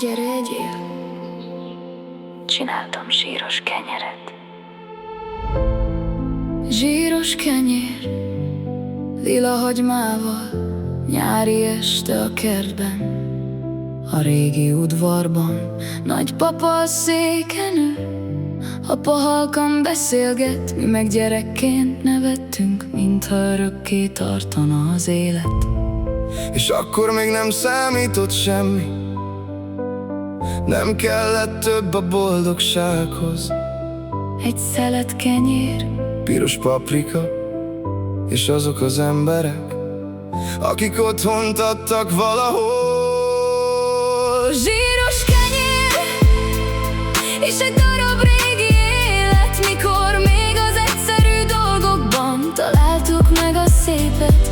Gyere, egyél! Csináltam zsíros kenyeret. Zsíros kenyér, lila hagymával, nyári este a kertben, a régi udvarban. Nagypapa a széken ül, apa halkan beszélget, mi meg gyerekként nevettünk, mintha örökké tartana az élet. És akkor még nem számított semmi, nem kellett több a boldogsághoz. Egy szelet kenyér, Piros paprika, és azok az emberek, akik otthont adtak valahol. zsíros kenyér, és egy darab régi élet, mikor még az egyszerű dolgokban találtuk meg a szépet.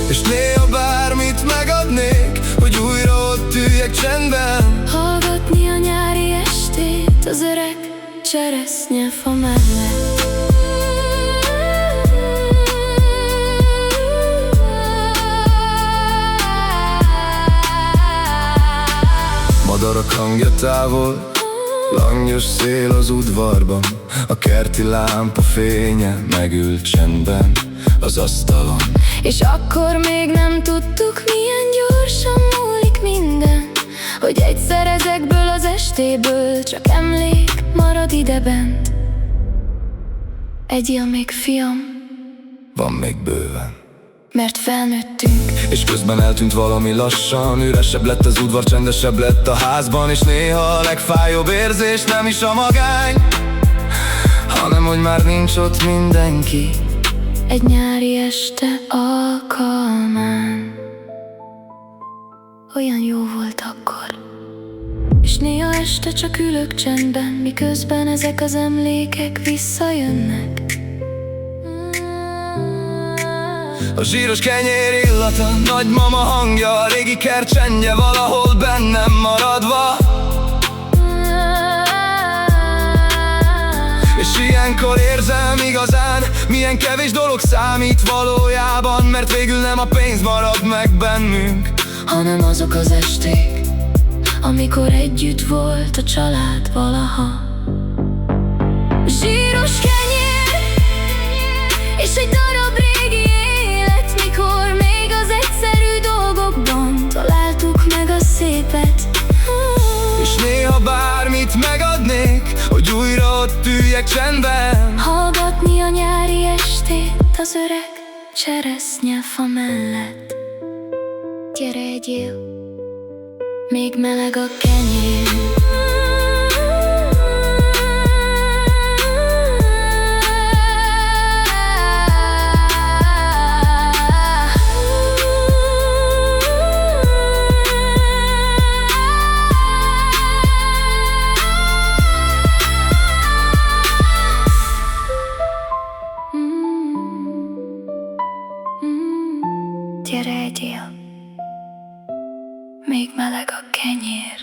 És néha bármit megadnék, hogy újra ott üljek csendben, Hallgatni a nyári estét az öreg cseresznyefa mellett. madarak hangja távol, langyos szél az udvarban, a kerti lámpa fénye megült csendben az asztalon. És akkor még nem tudtuk, milyen gyorsan múlik minden, hogy egyszer ezekből az estéből csak emlék marad idebent. Egyél még, fiam, Van még bőven. mert felnőttünk. És közben eltűnt valami lassan, üresebb lett az udvar, csendesebb lett a házban. És néha a legfájóbb érzés nem is a magány, hanem hogy már nincs ott mindenki. Egy nyári este alkalmán olyan jó volt akkor. És néha este csak ülök csendben, miközben ezek az emlékek visszajönnek. A zsíros kenyér illata, nagymama hangja, a régi kert csendje valahol bennem maradva. És ilyenkor érzem igazán, milyen kevés dolog számít valójában, mert végül nem a pénz marad meg bennünk, hanem azok az esték, amikor együtt volt a család valaha. Zsíros kenyér, és egy darab régi élet, mikor még az egyszerű dolgokban találtuk meg a szépet. és néha bármit megadnék, hogy újra ott üljek csendben, Hallgatni a nyári estét az öreg cseresznyefa mellett. Gyere, egyél, még meleg a kenyér. Gyere, egyél, még meleg a kenyér.